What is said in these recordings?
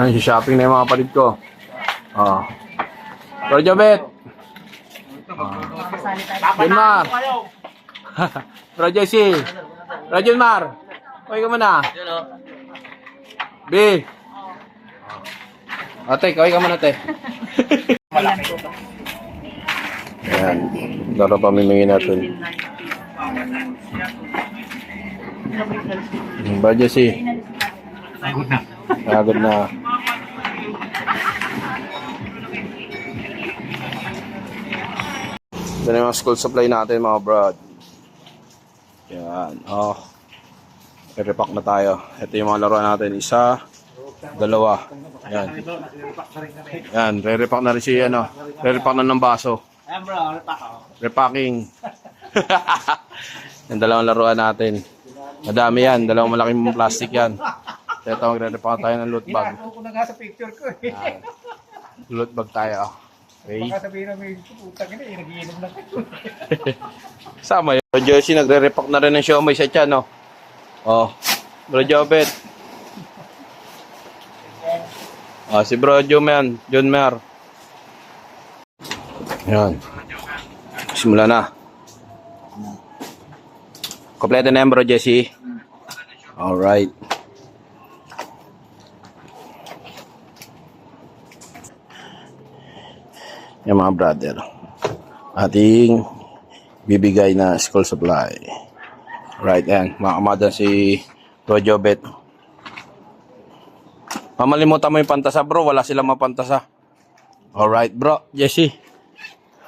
Yan, shopping na yung mga palit ko. Oh. Bro Jobet. Junmar. Bro Jesse. Bro Junmar. Uy ka muna. B. Ate, kaway ka muna, ate. Ayan. Laro pamimingin natin. Bro Jesse. Pagod na. Ito na yung school supply natin mga brad. Yan. Oh. I-repack na tayo. Ito yung mga laruan natin. Isa, dalawa. Yan. Yan. Re-repack na rin si ano. Re-repack na ng baso. Ayan bro, repack ako. Repacking. Yung dalawang laruan natin. Madami yan. Dalawang malaking plastic yan. Ito magre-repack tayo ng loot bag. Ako ko na nga sa picture ko eh. Yan. Loot bag tayo. Okay. Baka sabihin namin, putang ina, nagiinom na kayo. Sama yun. Bro Jersey, nagre-repack na rin ng siomay sa tiyan, no? Oh. Bro Jobet. Oh, si Bro Juman. Junmar. Yan. Simula na. Kompleto na yan, Bro Jesse. Alright. Yung mga brother, ating bibigay na school supply. Right, yan. Makamada si Bro Jobet. Mamalimutan mo yung pantasa, bro. Wala silang mapantasa. Alright, bro. Jesse.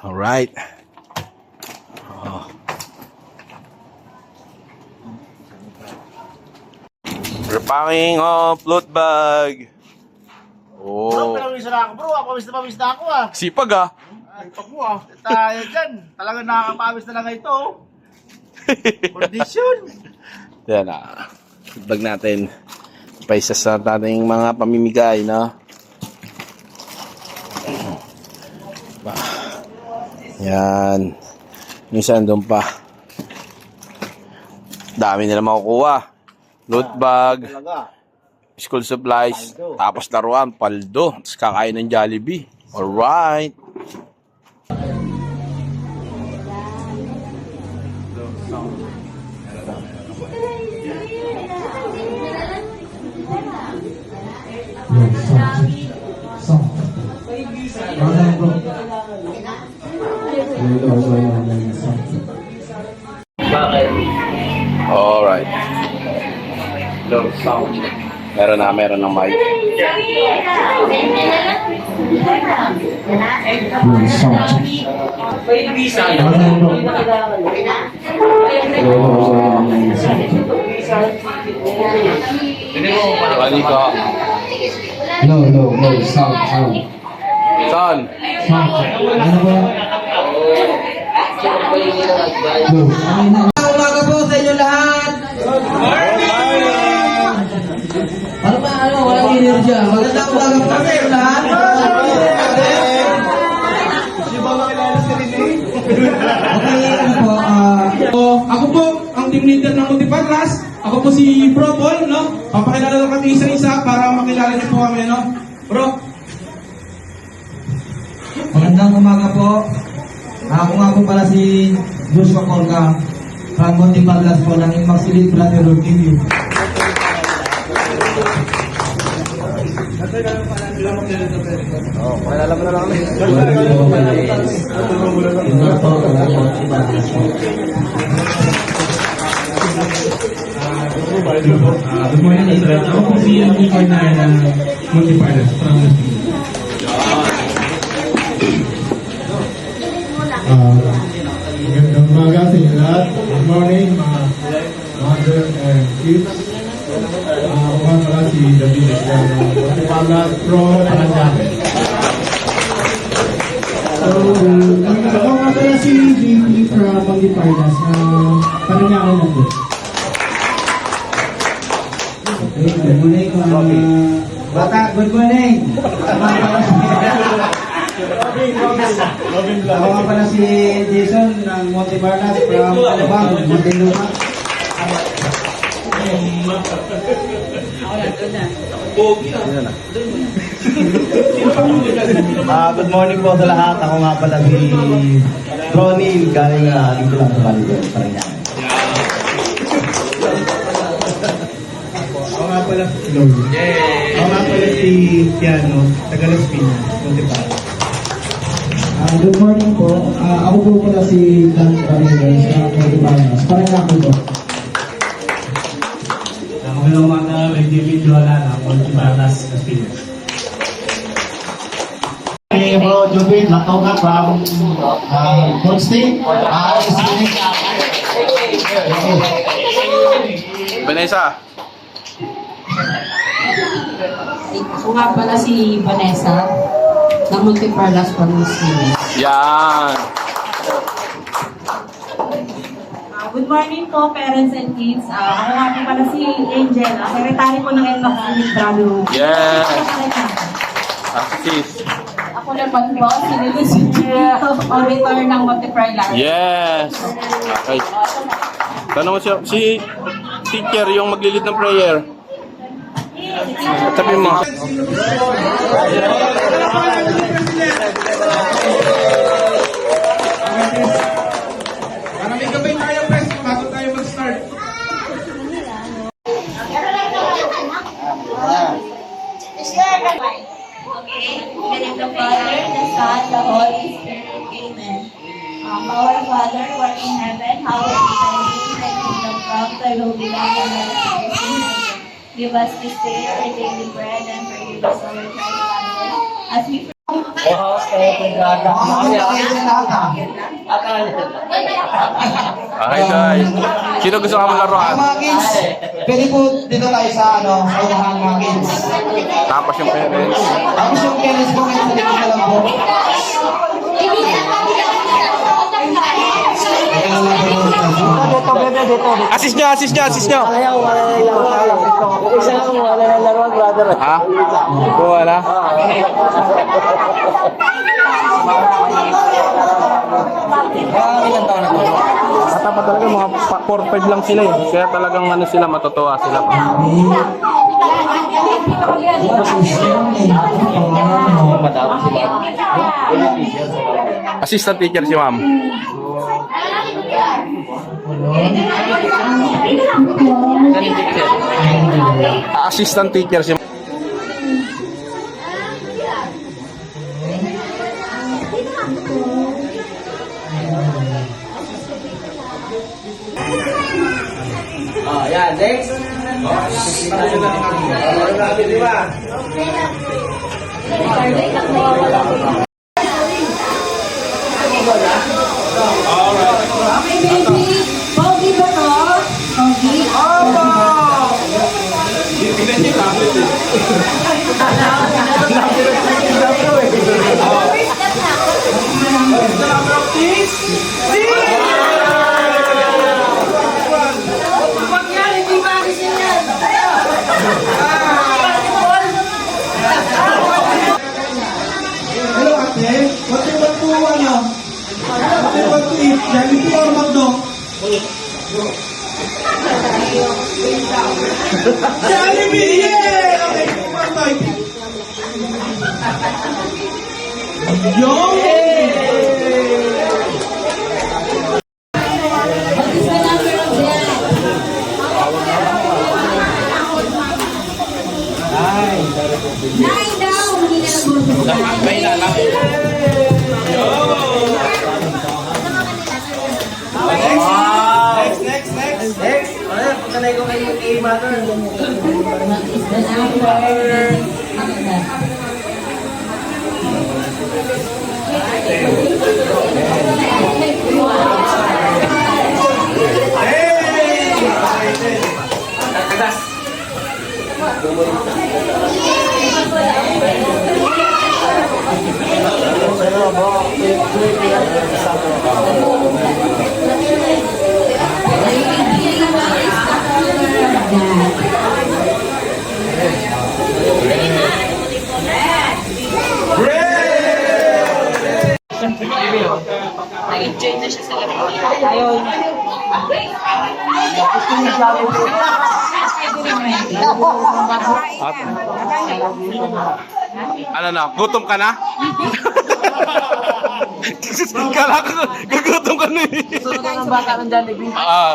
Alright. Oh. Repacking of loot bag. Oh. Bro, pinawis na ako bro. Pawis na ako ah. Sipag ah. Ay, pag mo ah. Tayo dyan. Talagang nakakapawis na lang ito. Condition. Yan ah. Bag natin. Paisa sa ating mga pamimigay, no? Yan. Minsan doon pa. Dami nila makukuha. Loot bag. School supplies. Tapos laruan. Paldo. Tapos kakain ng Jollibee. Alright. Alright. Meron ng mic. No, sound. Son. Ano ba? Umaga po sa inyo lahat. Ano ba? Walang energy. Magandang umaga po sa inyo lahat. Okay, ako po ang team leader ng Multiparlas. Ako po si Bro Paul, no? Papakilala lang kami isa-isa para makilala niyo po kami, no? Bro. magandang umaga po. Ako nga po pala si Joshua Colga from Multiparlas po ng Immaculate Brotherhood TV. Pakilala mo na lang kami. Good morning, Israel. Ako po si Andy Cornaya ng Multiparlas from Magandang umaga sa inyo lahat. Good morning, mga mother and kids. Ako nga pala si David from Multiparlas Pro Paranaque. So, ako nga pala si JP from Multiparlas na Paranaque na po. Okay, good morning bata, good morning. Ako nga pala si Jason ng Multiparlas from Alabang, Muntinlupa. Good morning po sa lahat. Ako nga pala si Ronnie, galing dito lang sa Baligon, Parañaque. Ako nga pala, hello. Ako nga pala si Piano, taga Las Piñas, Montepal. Good morning po. Ako po pala si Dan Ramirez sa Montepalmas, Parañaque po. Magandang umaga, may David Jola na Montepalmas, Las Piñas. Hey bro, Jubin, Latoga from Gold State. Vanessa. Ako nga pala si Vanessa ng Multiparlas Pangasinan. Yan. Good morning po, parents and kids. Ako nga po pala si Angel, secretary po ng NMAX Unit Brotherhood. Yes. Sis. Ako naman po, si Lucia, auditor ng Multiparlas. Yes. Okay. Tanong mo siya, si teacher yung maglilid ng prayer. Sabi mo. Para may gabay tayo, press, bago tayo mag-start. Okay, in the name of the Father, the Son, the Holy Spirit. Amen. Our Father, who art in heaven, hallowed be thy name. Thy kingdom come, thy will be done on earth as it is in heaven. Give us this day our daily bread, and forgive us our trespasses, as we Okay guys. Sino gusto ka malaruan? Mga kids, pwede po dito tayo sa sa unahan mga kids. Tapos yung parents. Tapos yung parents po ngayon sa likod na lang po. Assist nyo, assist nyo, assist nyo. Ha? Wala? Bata pa talaga, mga 4-5 lang sila eh. Kaya talagang ano sila, matutuwa sila. Assistant teacher si ma'am. Assistant teacher si Pogi ba to? Pogi? Hello ate, what do you want to ano? What do you want to eat? Jollibee or McDo? Jollibee! Yeah! Okay, kumang tayo. What is the number of that? Nine daw, hindi na nag-vote. What is the number? nag-enjoy na siya sa lahat. Ayaw. At, ano na, gutom ka na? Kala ko, gugutom ka na eh. Ah.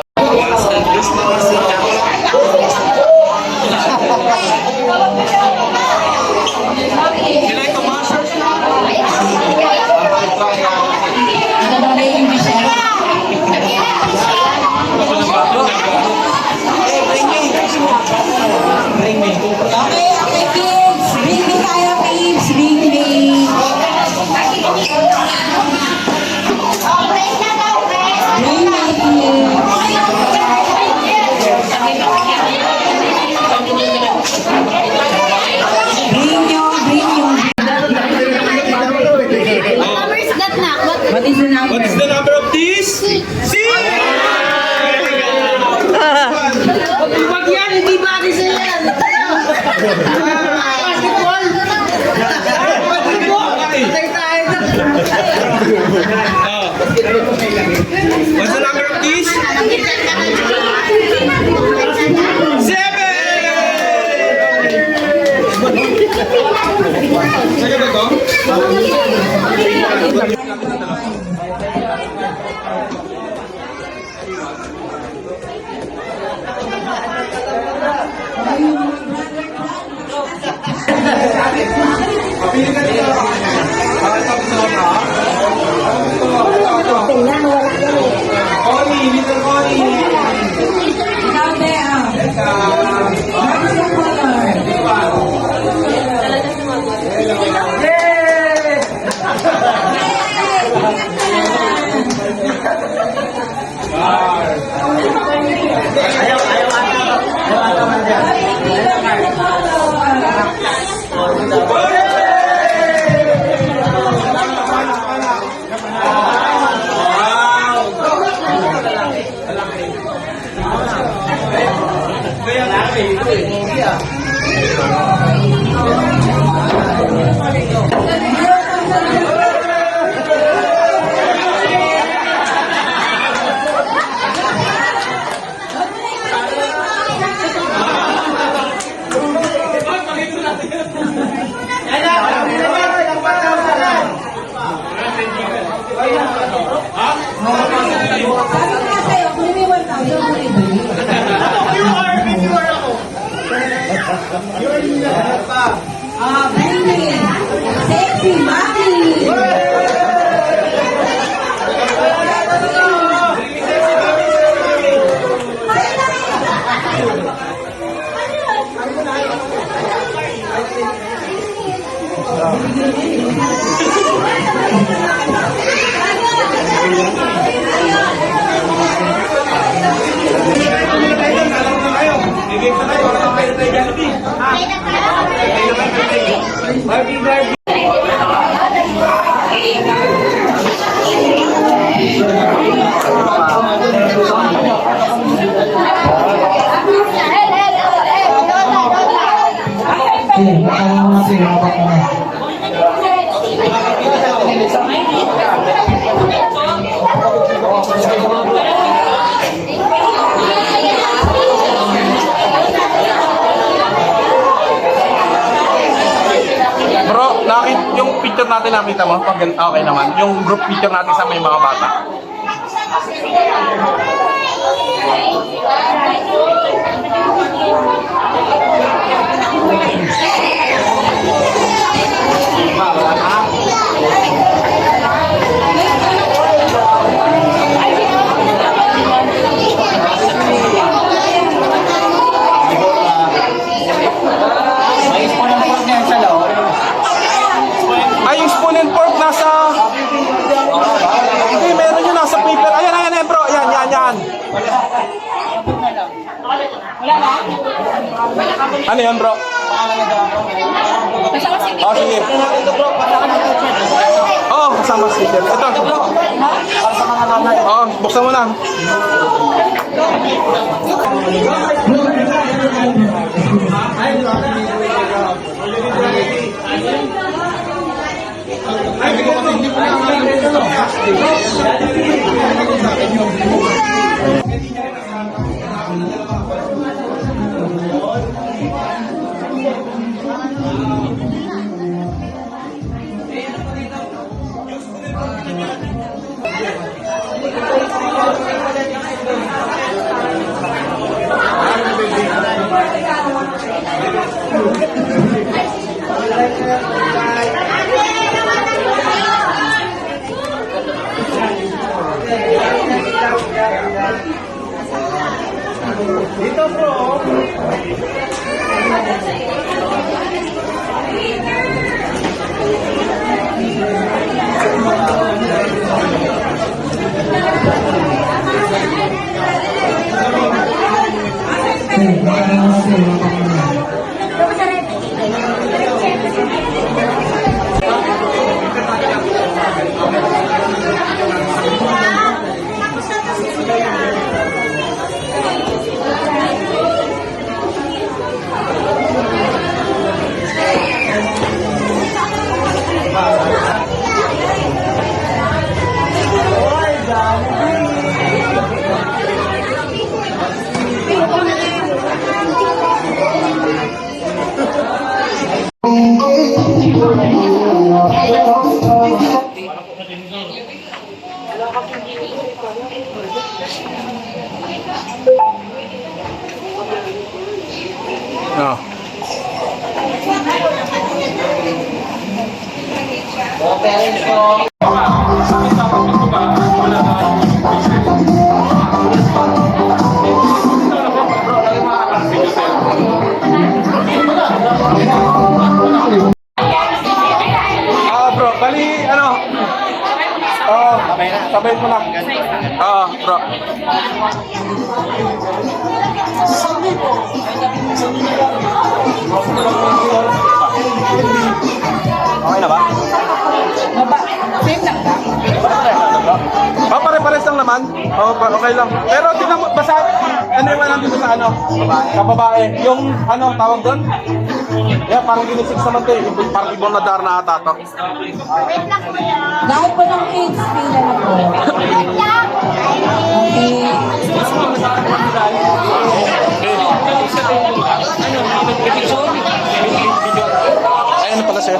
Okay, kids. Bring me tayo, kids. Bring me. Bring me, kids. Bring nyo, bring nyo. What is the number? What is the number of this? C! Pag yan, hindi ba kasi yan? Basketball! Patay tayo na. What's the number of this? 7! Sige ba ito? Connie, little Connie. Ikaw, Bea. What is the color? Bring me. Sexy mommy. Okay, baka mo natin, baka mo. Bro, yung picture natin nakita mo? Pag okay naman. Yung group picture natin sa may mga bata. Ay, yung spoon and fork nasa... Hindi, meron yun nasa paper. Ayan, ayan, ayan, bro. Yan, yan, yan. Ano yun, bro? Oh, sige. Oh, kasama sticker. Ito. Oh, buksan mo na. Ah. Bro, bali, ano? Sabay mo na. Bro. Okay na ba? Same lang ba? Pare-pares lang naman. Okay lang. Pero tingnan mo, basta, ano yung nandito sa ano? Sa babae. Yung, ano, tawag doon? Yeah, parang ginisix naman to eh. Parang ibon na dar na ata to. Dahil po ng AIDS, pila na po. Ayun na pala sa'yo.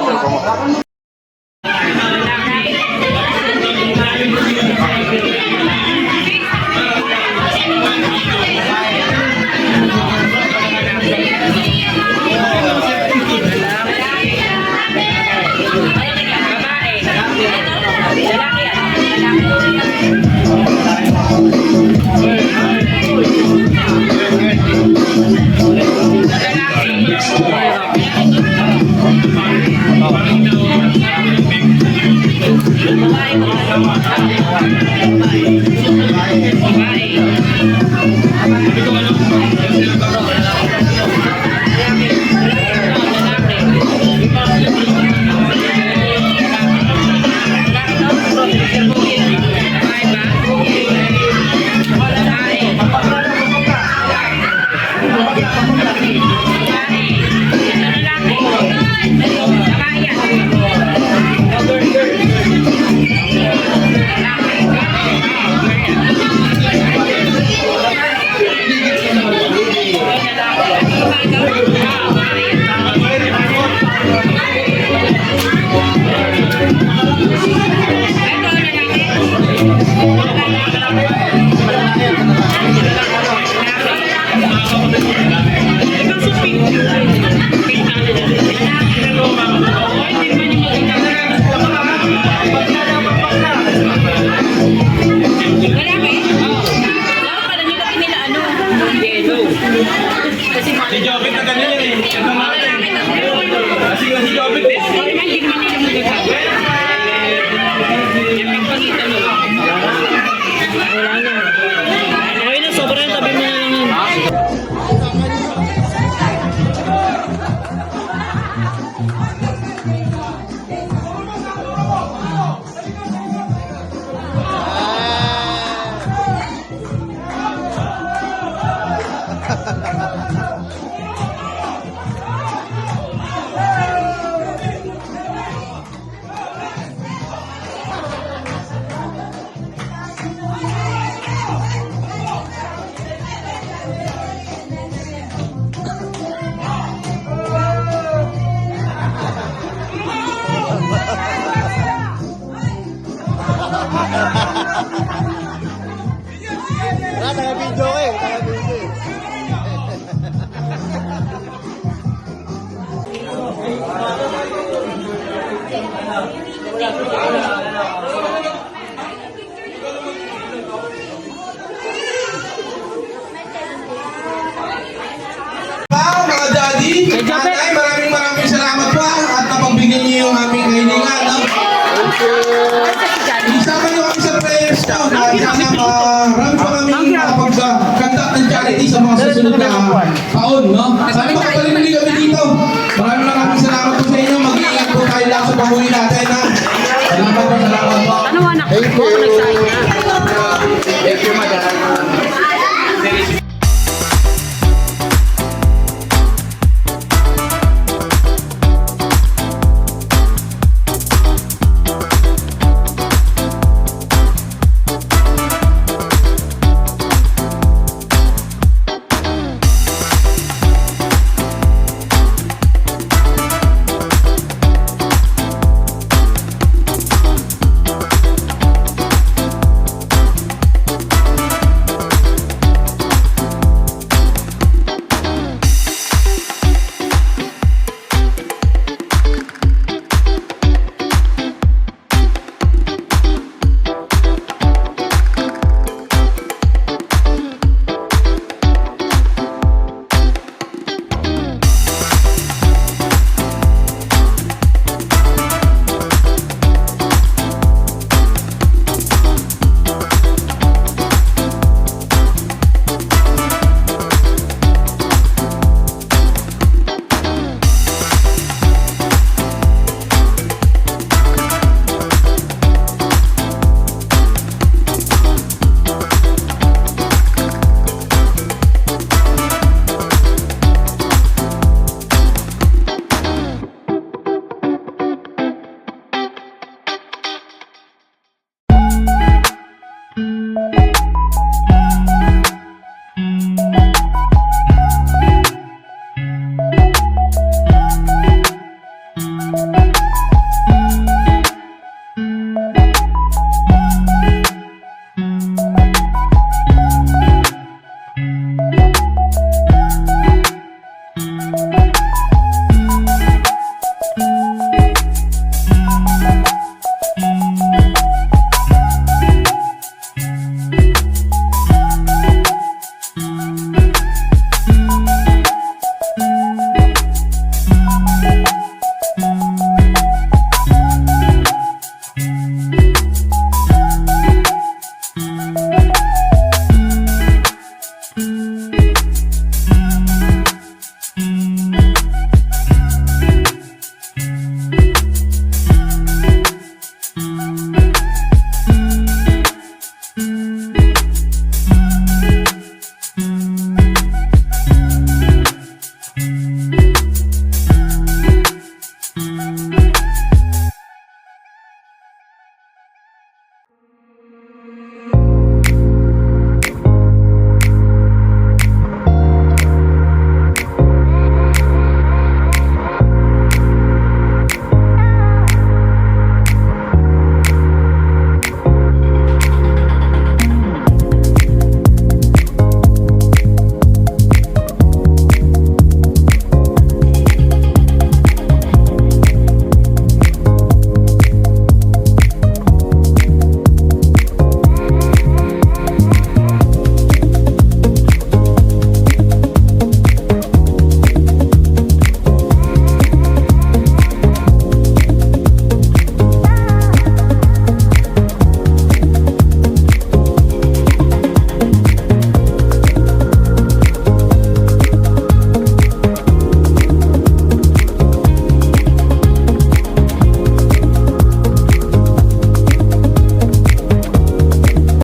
Si Jobit na ganyan yun eh. Ito natin. Kasi si Jobit eh. Okay na, sobra na, tabi mo na lang yun. Mga daddy, nanay, maraming salamat po at napagbigyan niyo yung aming kahilingan. No? Isama niyo kami sa prayers nyo na sana marami pa kami makapagkanta ng charity sa mga susunod na taon. No? Sana pagpalin